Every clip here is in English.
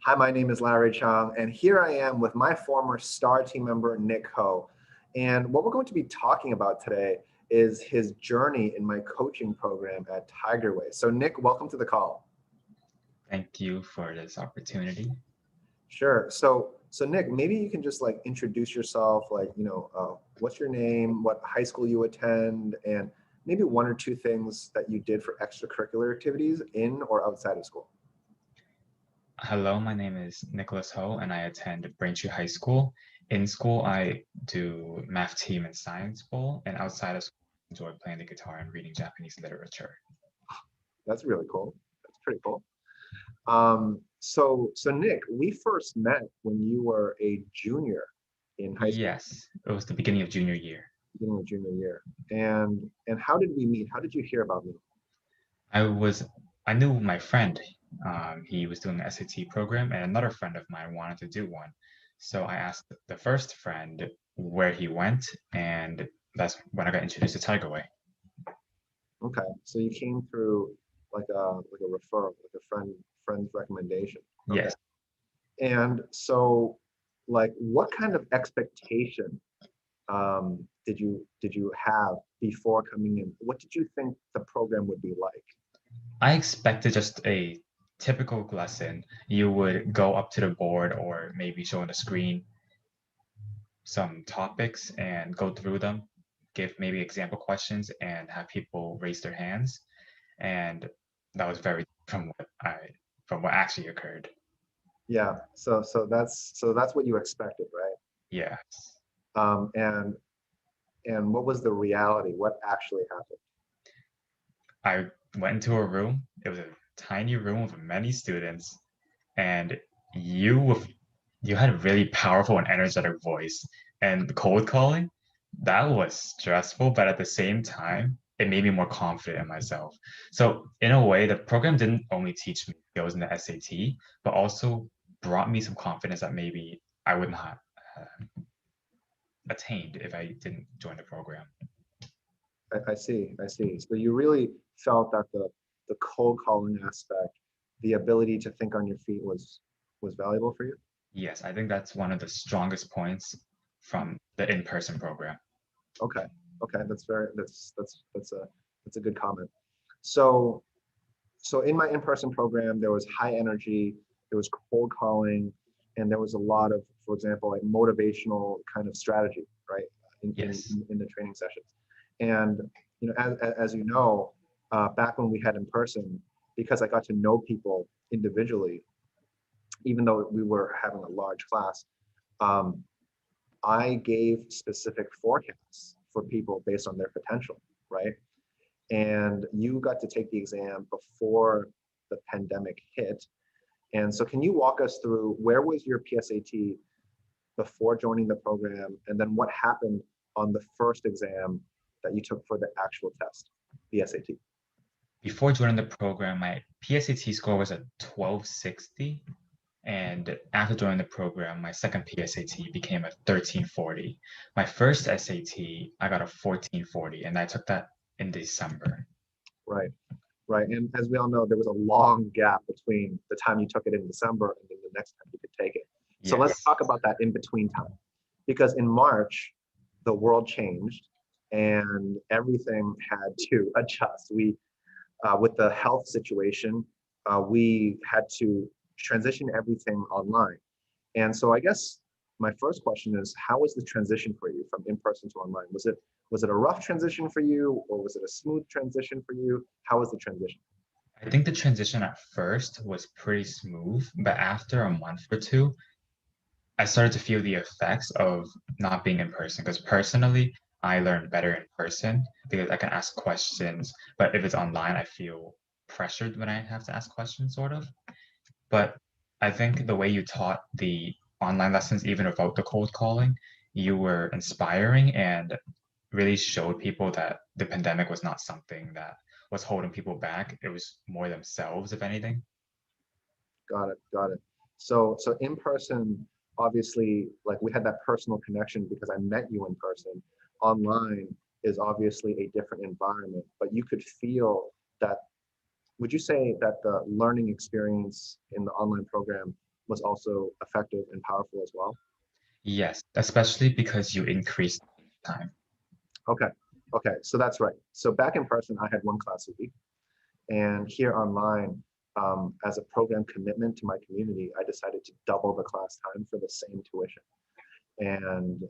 Hi, my name is Larry Chong, and here I am with my former STAR team member, Nick Ho. And what we're going to be talking about today is his journey in my coaching program at Tigerway. So Nick, welcome to the call. Thank you for this opportunity. Sure. So Nick, maybe you can just like introduce yourself, what's your name, what high school you attend, and maybe one or two things that you did for extracurricular activities in or outside of school. Hello, my name is Nicholas Ho, and I attend Braintree High School. In school, I do math team and science bowl, and outside of school, I enjoy playing the guitar and reading Japanese literature. That's really cool. That's pretty cool. So Nick, we first met when you were a junior in high school, Yes, it was the beginning of junior year. beginning of junior year. And how did we meet? How did you hear about me? I was, I knew my friend. He was doing an SAT program, and another friend of mine wanted to do one. So I asked the first friend where he went, and that's when I got introduced to Tigerway. Okay, so you came through like a referral, like a friend's recommendation. Okay, Yes, and so like what kind of expectation did you have before coming in? What did you think the program would be like? I expected just a typical lesson. You would go up to the board or maybe show on the screen some topics and go through them, give maybe example questions and have people raise their hands. And that was very from what actually occurred. Yeah, so that's what you expected, right? Yes. Um, and and what was the reality? What actually happened? I went into a room. It was a tiny room with many students, and you you had a really powerful and energetic voice. And the cold calling, that was stressful, but at the same time, it made me more confident in myself. So in a way, the program didn't only teach me skills in the SAT, but also brought me some confidence that maybe I would not have attained if I didn't join the program. I see, I see. So you really felt that the cold calling aspect, the ability to think on your feet was valuable for you? Yes, I think that's one of the strongest points from the in-person program. Okay. Okay, that's a good comment. So so in my in-person program, there was high energy, there was cold calling, and there was a lot of, for example, like motivational kind of strategy, right? Yes. In the training sessions. And as you know, back when we had in person, because I got to know people individually, even though we were having a large class, um, I gave specific forecasts for people based on their potential, right? And you got to take the exam before the pandemic hit. And so can you walk us through where was your PSAT before joining the program? And then what happened on the first exam that you took for the actual test, the SAT? Before joining the program, my PSAT score was at 1260. And after joining the program, my second PSAT became a 1340. My first SAT, I got a 1440, and I took that in December. Right, right. And as we all know, there was a long gap between the time you took it in December and then the next time you could take it. So let's Yes. talk about that in between time. Because in March, the world changed and everything had to adjust. With the health situation, we had to transition everything online. And so I guess my first question is, how was the transition for you from in-person to online? Was it a rough transition for you, or was it a smooth transition for you? How was the transition? I think the transition at first was pretty smooth, but after a month or two, I started to feel the effects of not being in person because personally, I learn better in person because I can ask questions. But if it's online, I feel pressured when I have to ask questions, sort of. But I think the way you taught the online lessons, even without the cold calling, you were inspiring and really showed people that the pandemic was not something that was holding people back. It was more themselves, if anything. Got it, got it. So in person, obviously, like we had that personal connection because I met you in person. Online is obviously a different environment, but you could feel that. Would you say that the learning experience in the online program was also effective and powerful as well? Yes, especially because you increase time. Okay. Okay. So that's right. So back in person, I had one class a week. And here online, as a program commitment to my community, I decided to double the class time for the same tuition. And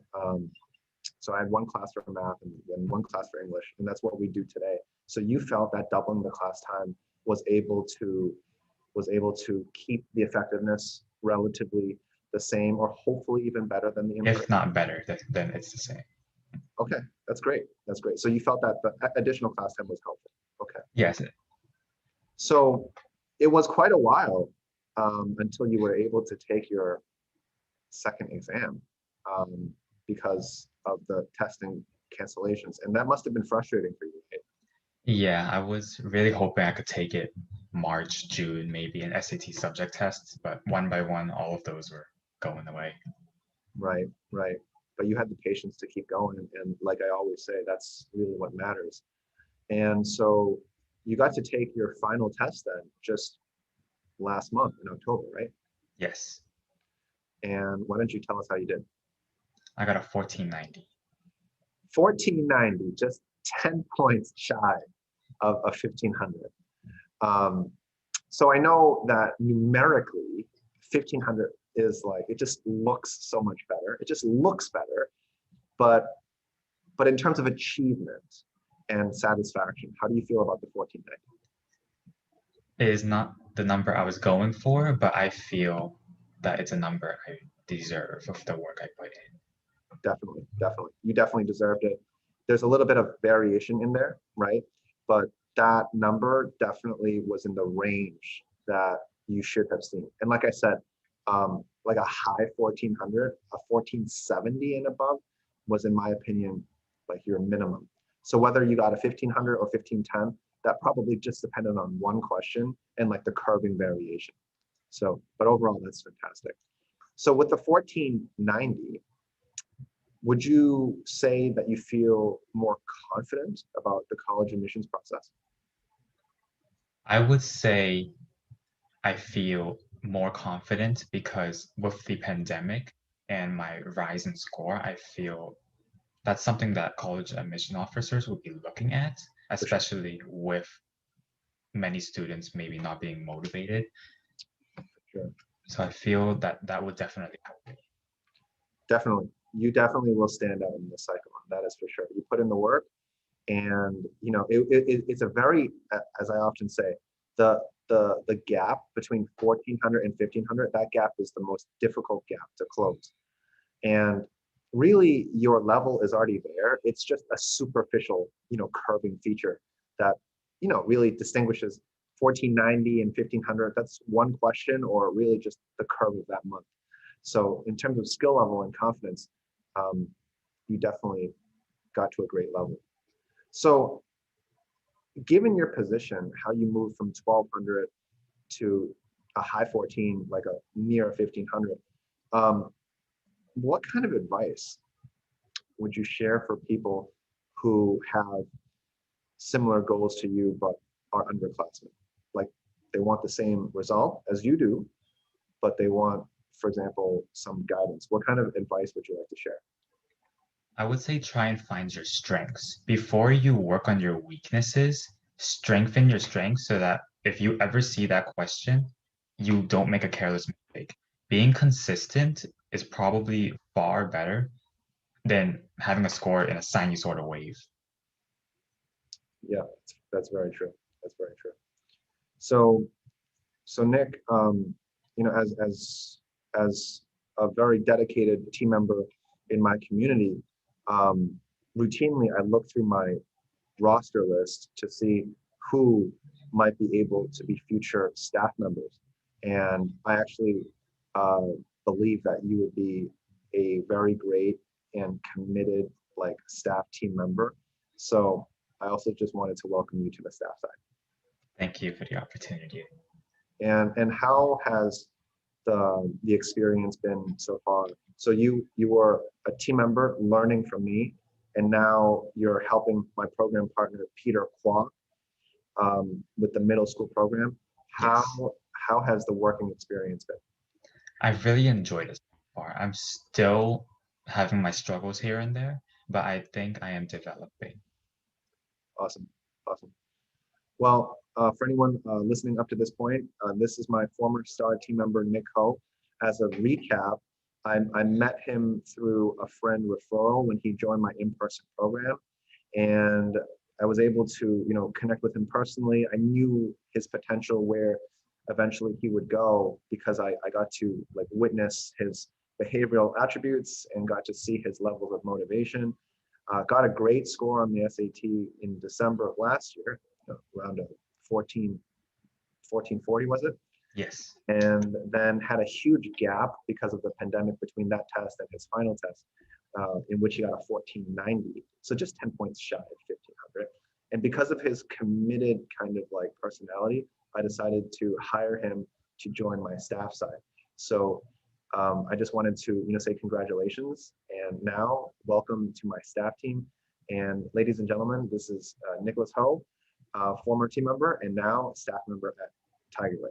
so I had one class for math and one class for English, and that's what we do today. So you felt that doubling the class time was able to keep the effectiveness relatively the same, or hopefully even better than the If in-person. not better, then it's the same. Okay, that's great. That's great. So you felt that the additional class time was helpful. Okay. Yes, So it was quite a while until you were able to take your second exam um, because of the testing cancellations. And that must have been frustrating for you, right? yeah, I was really hoping I could take it March, June, maybe an SAT subject tests, but one by one, all of those were going away. Right, right. But you had the patience to keep going. And like I always say, that's really what matters. And so you got to take your final test then just last month in October, right? Yes, And why don't you tell us how you did? I got a 1490. 1490, just 10 points shy of 1500. Um, so I know that numerically, 1500 is like, it just looks so much better. It just looks better. But in terms of achievement and satisfaction, how do you feel about the 1490? It is not the number I was going for, but I feel that it's a number I deserve of the work I put in. Definitely, definitely. You definitely deserved it. There's a little bit of variation in there, right? But that number definitely was in the range that you should have seen. And like I said, like a high 1400, a 1470 and above was, in my opinion, like your minimum. So whether you got a 1500 or 1510, that probably just depended on one question and like the curving variation. So, but overall, that's fantastic. So with the 1490, would you say that you feel more confident about the college admissions process? I would say I feel more confident because with the pandemic and my rise in score, I feel that's something that college admission officers would be looking at, For sure. especially with many students maybe not being motivated. Sure. So I feel that that would definitely help me. Definitely. You definitely will stand out in the cycle. That is for sure. You put in the work, and it's a very, as I often say, the gap between 1400 and 1500, that gap is the most difficult gap to close. And really, your level is already there. It's just a superficial, curving feature that, really distinguishes 1490 and 1500. That's one question, or really just the curve of that month. So in terms of skill level and confidence, um, you definitely got to a great level. So given your position, how you moved from 1200 to a high 14, like a near 1500, what kind of advice would you share for people who have similar goals to you but are underclassmen? Like they want the same result as you do, but they want, for example, some guidance. What kind of advice would you like to share? I would say try and find your strengths. Before you work on your weaknesses, strengthen your strengths so that if you ever see that question, you don't make a careless mistake. Being consistent is probably far better than having a score in a sine sort of wave. Yeah, that's very true. That's very true. So, Nick, as a very dedicated team member in my community, um, routinely I look through my roster list to see who might be able to be future staff members. And I actually uh, believe that you would be a very great and committed like staff team member. So I also just wanted to welcome you to the staff side. Thank you for the opportunity. And how has the experience been so far? So you were a team member learning from me, and now you're helping my program partner Peter Kwa with the middle school program. How Yes. how has the working experience been? I really enjoyed it so far. I'm still having my struggles here and there, but I think I am developing. Awesome. Awesome. Well, for anyone listening up to this point, this is my former STAR team member, Nick Ho. As a recap, I met him through a friend referral when he joined my in-person program. And I was able to, connect with him personally. I knew his potential, where eventually he would go, because I got to like witness his behavioral attributes and got to see his levels of motivation. Got a great score on the SAT in December of last year, around a 14, 1440 was it? Yes. And then had a huge gap because of the pandemic between that test and his final test, in which he got a 1490. So just 10 points shy of 1500. And because of his committed kind of like personality, I decided to hire him to join my staff side. So I just wanted to, say congratulations. And now welcome to my staff team. And ladies and gentlemen, this is Nicholas Ho, former team member and now staff member at Tigerway.